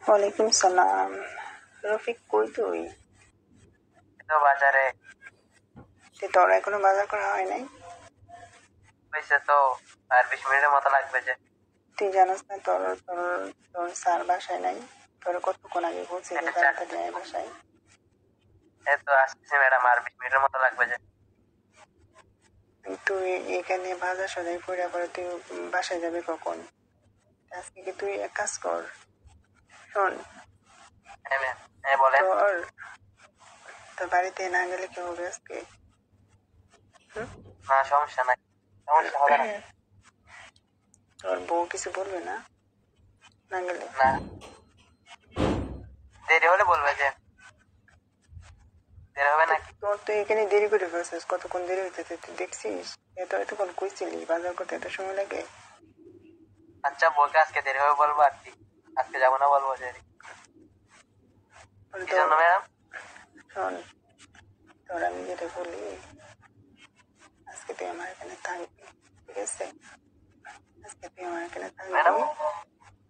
ওয়ালাইকুম সালাম। রফিক, কই তুই? তো বাজারে। তোর এখনো বাজার করা হয় নাই? হয়েছে তো, আর 20 মিনিটের মতো লাগবে যে। তুই জানাস না তোর তোর তোর স্যার বাসায় নাই? তোর কতক্ষণ আগে বলছি যে তাড়াতাড়ি আয় বাসায়। এই তো আসছে ম্যাডাম, আর 20 মিনিটের মতো লাগবে যে। তুই এখানে বাজার সদাই করে পরে তুই বাসায় যাবি কখন? আজকে কি তুই এক কাজ কর, শোন। হ্যাঁ ম্যাম, হ্যাঁ বলেন। তোর বাড়িতে না গেলে কি হবে আজকে? না সমস্যা নাই, সমস্যা হবে না। তোর বউ কিছু বলবে না না গেলে? না, দেরি হলে বলবে যে। দেরি হবে নাকি? তোর তো এখানে দেরি করে ফেলছিস, কতক্ষণ দেরি হইতেছে তুই দেখছিস? এতক্ষণ কইছিলি বাজার করতে এত সময় লাগে? আচ্ছা, বলকে আজকে দেরি হবে বলবো আর কি, আজকে যাবো না বলবো দেরি। কি জন্য ম্যাডাম? শোন, তোর আমি যেটা বলি, আজকে তুই আমার এখানে থাকবি, ঠিক আছে? আজকে তুই আমার এখানে থাকবি।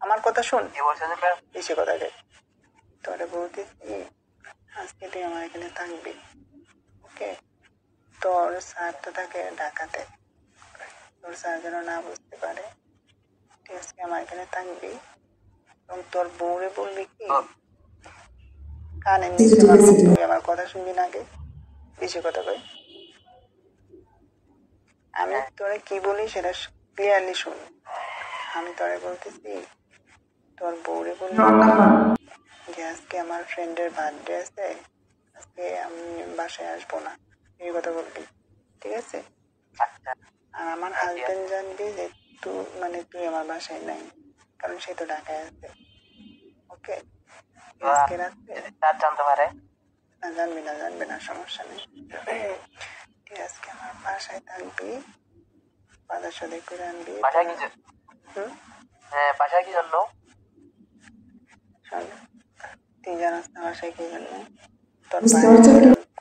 আমার কথা শোন, কি বলছেন ম্যাডাম? বেশি কথা কে তোরে বলতেছি, আজকে তুই আমার এখানে থাকবি, ওকে? তোর স্যার তো থাকে ঢাকাতে, তোর স্যার যেন না বুঝতে পারে। তুই আজকে আমার এখানে থাকবি এবং তোর বউরে বলবি কি, কানে নিচে তুই আমার কথা শুনবি না আগে, বেশি কথা কই। আমি তোরে কি বলি সেটা ক্লিয়ারলি শুন। আমি তোরে বলতেছি, তোর বউরে বলবি যে আজকে আমার ফ্রেন্ডের বার্থডে আছে, আজকে আমি বাসায় আসবো না, এই কথা বলবি, ঠিক আছে? আর আমার হাজবেন্ড জানবি যে তুই আমার বাসায় নাই, কারণ সে তো ঢাকায় আছে, ওকে? আজকে রাত্রে জানতে পারে না, জানবি না, সমস্যা নেই। তুই আজকে আমার বাসায় থাকবি, বাজার সদাই করে আনবি। হ্যাঁ, বাসায় কি জন্য? তুই জানাস না বাসায় কি জন্য? তোর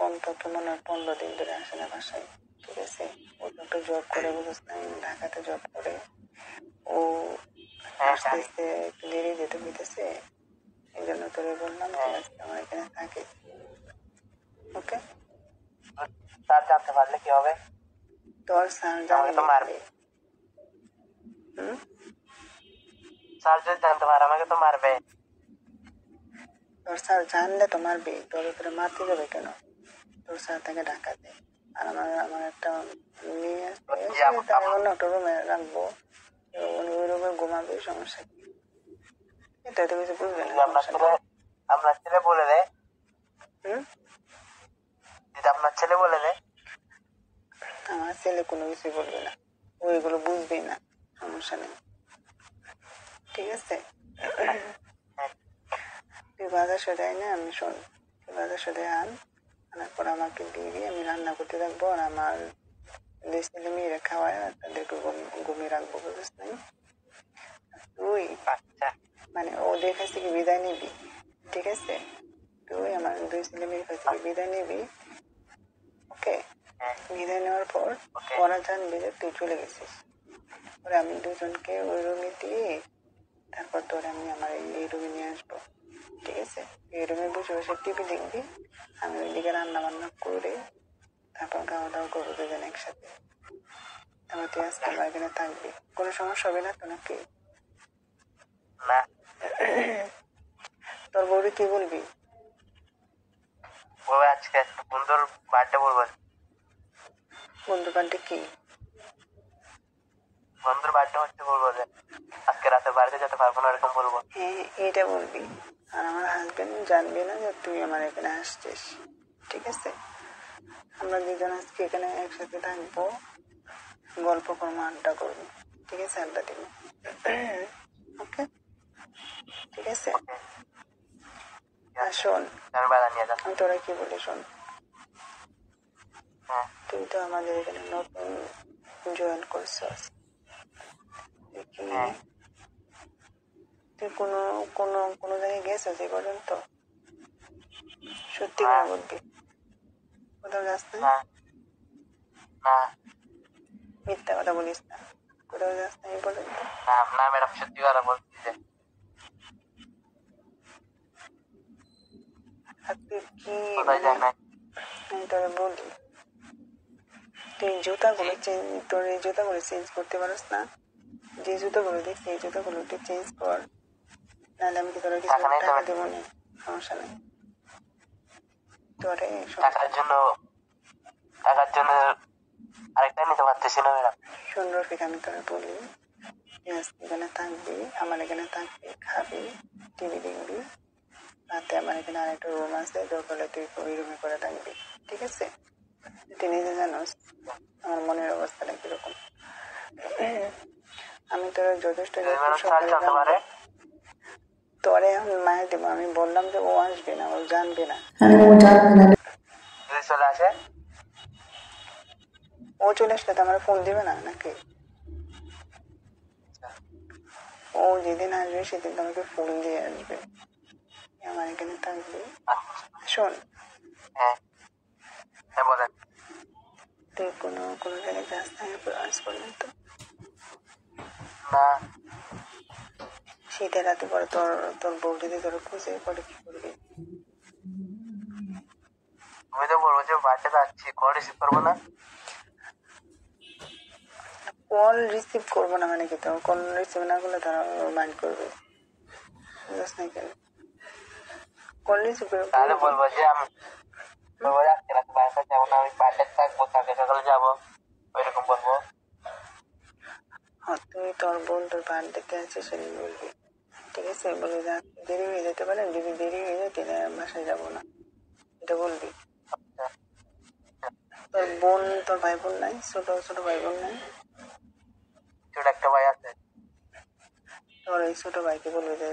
অন্তত মনে হয় 15 দিন ধরে আসে না বাসায়, ঠিক আছে? ও তো একটা জব করে, বুঝিস না, ঢাকাতে জব করে। ও আস্তে আস্তে একটু দেরি যেতে হইতেছে, এই জন্য তোরে বললাম যে আজকে আমার এখানে থাকে, ওকে? স্যার জানতে পারলে কি হবে? তোর স্যার জানলে স্যার যদি জানতে পারে আমাকে তো মারবে। তোর স্যার জানলে তো মারবে, তোর উপরে মারতে যাবে কেন? তোর স্যার থাকে ঢাকাতে, আর আমার একটা মেয়ে আসবে, তার অন্য একটা রুমে রাখবো, ওই রুমে ঘুমাবে, সমস্যা কি? এটা তো কিছু বুঝবে না। আপনার ছেলে বলে দেয়, আপনার ছেলে বলে দেয়। আমার ছেলে কোনো কিছু বলবে না, ওইগুলো বুঝবে না, সমস্যা নেই, ঠিক আছে? তুই বাজার সদাই না, আমি শোন, তুই বাজার সদাই আনার পর আমাকে দিবি, আমি রান্না করতে থাকবো, আর আমার 2 ছেলে মেয়েরা খাওয়ায় তাদেরকে ঘুমিয়ে রাখবো, বুঝিস নাই? তুই মানে ওদের কাছ থেকে বিদায় নিবি, ঠিক আছে? তুই আমার 2 ছেলে মেয়ের কাছ থেকে বিদায় নিবি, ওকে? বিদায় নেওয়ার পর ওরা জানবে যে তুই চলে গেছিস, ওরা আমি দুজনকে ওই রুমে দিয়ে তারপর তোর আমি আমার এই রুমে নিয়ে আসবো, ঠিক আছে? এই রুমে বসে বসে টিভি দেখবি, আমি ওইদিকে রান্না বান্না করে তারপর খাওয়া দাওয়া করবো দুজন একসাথে। তারপর তুই আজকে আমার এখানে থাকবি, কোনো সমস্যা হবে না তো নাকি? না। তোর বউরে কি বলবি? ও আজকে বন্ধুর বার্থডে বলবো। বন্ধু বার্থডে কি? বন্ধুর বার্থডে হচ্ছে বলবো যে আজকে রাতে বাড়িতে যেতে পারবো না, এরকম বলবো। হ্যাঁ, এইটা বলবি। আর আমার হাজবেন্ড জানবে না যে তুই আমার এখানে আসছিস, ঠিক আছে? আমরা দুজন আজকে এখানে একসাথে থাকবো, গল্প করবো, আড্ডা করবো, ঠিক আছে? আড্ডা দিব, ওকে? ঠিক আছে? আর শোন, আমি তোরা কি বলি শোন, তুই তো আমাদের এখানে নতুন জয়েন করছিস, তুই কোনো কোনো কোনো জায়গায় গেছিস এ পর্যন্ত? সত্যি করে বলবি, কোথাও যাস না? মিথ্যা কথা বলিস না, কোথাও যাস না এই পর্যন্ত? না ম্যাডাম, সত্যি কথা বলছি যে আর তুই কি কোথায় যায় না আমি তোরে বলি, তুই জুতাগুলো তোর এই জুতাগুলো চেঞ্জ করতে পারিস না? যে জুতোগুলো দেখছি এই জুতোগুলো একটু চেঞ্জ কর, নাহলে আমি কি তোর কিছু টাকা নেই তো টাকা দেবো না, সমস্যা নেই তোরে। টাকার জন্য আরেকটা নিতে পারতেছি না ম্যাডাম। শোন রফিক, আমি তোরে বলি, এখানে থাকবি, আমার এখানে থাকবি, খাবি, টিভি দেখবি, রাতে আমার এখানে আরেকটা রুম আছে, দরকার হলে তুই ওই রুমে করে থাকবি, ঠিক আছে? তুই নিজে জানোস আমার মনের অবস্থাটা কিরকম। আমি তোর যথেষ্ট তোরে এখন মায়ের দেবো, আমি বললাম যে ও আসবে না, ও জানবে না। চলে আসে, ও চলে আসলে তো আমার ফোন দিবে না নাকি? ও যেদিন আসবে সেদিন তোমাকে ফোন দিয়ে আসবে, আমার এখানে থাকবে। শোন, হ্যাঁ বলেন। তুই কোনো জায়গায় যাস না আজ পর্যন্ত? না, শীতের রাতে পরে তোর বউ যদি তোর খুঁজে পরে কি করবি? আমি তো বলবো যে বাড়িতে যাচ্ছি, কল রিসিভ করবো না। কল রিসিভ করবো না মানে কি? তো কল রিসিভ না করলে তারা মাইন্ড করবে, বুঝছ না কেন? কল রিসিভ করে তাহলে বলবো যে আমি আজকে রাতে বাড়িতে যাবো না, আমি বাড়িতে থাকবো, কালকে সকালে যাবো, ওইরকম বলবো। হ্যাঁ, তুই তোর বোন তোর বার্থডেতে আছে সেদিন বলবি, ঠিক আছে? বলে দেরি হয়ে যেতে পারে, যদি দেরি হয়ে যায় তাহলে বাসায় যাবো না, এটা বলবি। তোর বোন, তোর ভাই বোন নাই? ছোট ভাই বোন নাই? ছোট একটা ভাই আছে। তোর এই ছোট ভাইকে বলবি যে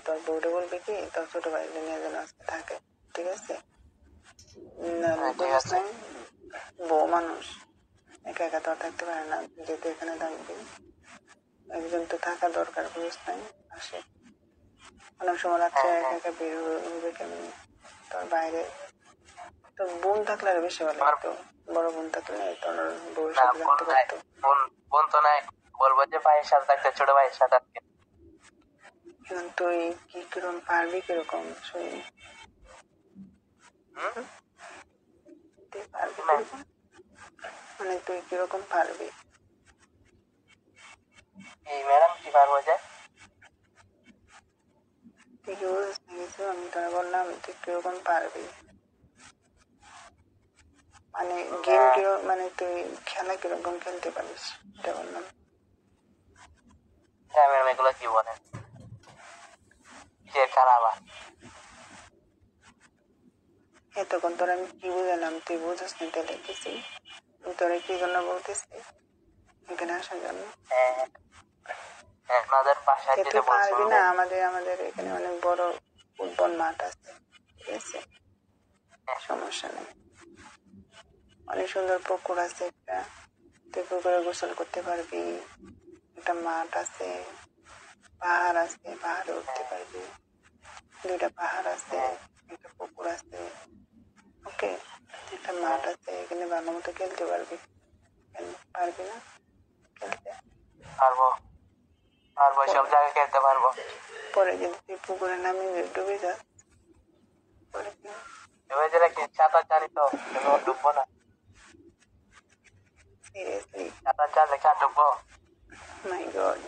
তোর বউটা বলবি কি তোর ছোট ভাই নিয়ে যেন আজকে থাকে, ঠিক আছে? বুঝিস নাই, বউ মানুষ একা একা তো থাকতে পারে না, যেহেতু এখানে থাকবি একজন তো থাকা দরকার, বুঝিস নাই? আসে অনেক সময় রাত্রে একা একা বের হবে কেমন, তোর বাইরে তোর বোন থাকলে আরো বেশি ভালো লাগতো, বড় বোন থাকলে তোর বউর সাথে থাকতে পারতো। বোন তো নাই, বলবো যে ভাইয়ের সাথে থাকতে, ছোট ভাইয়ের সাথে থাকতে। এখন তুই কিরকম পারবি, কিরকম শুনি তুই পারবি কিরকম, মানে তুই কিরকম পারবি? এই ম্যাডাম কি পারবো যে? তুই কি বুঝিস না কিছু? আমি তোরা বললাম তুই কিরকম পারবি, মানে গেম কিরকম, মানে তুই খেলা কিরকম খেলতে পারিস এটা বললাম। ম্যাডাম এগুলো কি বলেন, খারাপ। এতক্ষণ তোরা আমি কি বুঝালাম তুই বুঝিস না, তাহলে কিছু তোরা কি জন্য বলতেছি এখানে আসার জন্য? আপনাদের বাসায় তুই পারবি না? আমাদের এখানে অনেক বড় ফুটবল মাঠ আছে, ঠিক আছে? সমস্যা নেই, অনেক সুন্দর পুকুর আছে একটা, তুই পুকুরে গোসল করতে পারবি, একটা মাঠ আছে, পাহাড় আছে, পাহাড়ে উঠতে পারবি, দুইটা পাহাড় আছে, একটা পুকুর আছে, ওকে, একটা মাঠ আছে, এখানে ভালো মতো খেলতে পারবি। পারবি না খেলতে? পারবো, সব জায়গায় খেলতে পারবো। পরে যদি তুই পুকুরে নামে ডুবে যাস পরে কি? ডুবে গেলে কি সাঁতার জানি তো, ডুববো না। সিরিয়াসলি? সাঁতার জানলে কি আর ডুববো? মাই গড,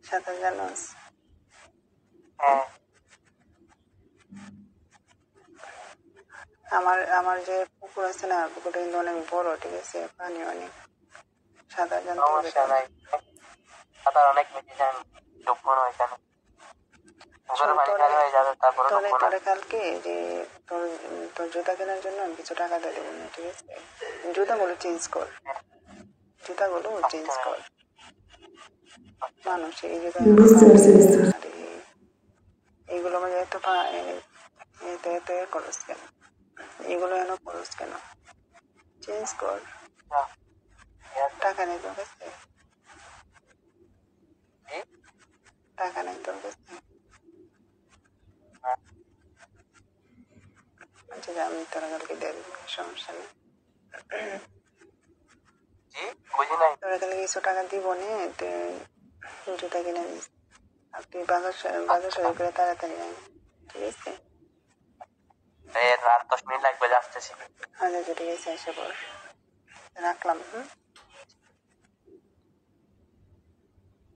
সাঁতার জানোস? হ্যাঁ। আমার যে পুকুর আছে না, পুকুরটা কিন্তু অনেক বড়, ঠিক আছে? পানি অনেক, সাঁতার জানতে হবে। সমস্যা নাই, সাঁতার অনেক বেশি জানি, ডুববো না ওইখানে। তোরে কালকে যে তোর জুতা কেনার জন্য আমি কিছু টাকা দিয়ে দেবো না, ঠিক আছে? জুতাগুলো চেঞ্জ কর, জুতাগুলো চেঞ্জ কর। মানুষ এই জুতা এইগুলো মানে এত এত খরচ কেন, এগুলো এত খরচ কেন? চেঞ্জ কর, টাকা নেই তোর কাছে? টাকা নেই তোর কাছে? আচ্ছা, আমি তোরা কালকে দিয়ে দেবো, সমস্যা নেই। তোরা কালকে কিছু টাকা দিব নে, তুই জুতা কিনে দিস, আর তুই বাজার করে তাড়াতাড়ি আয়, ঠিক আছে? আসতেছি। আচ্ছা ঠিক আছে, এসে পড়, রাখলাম। হুম।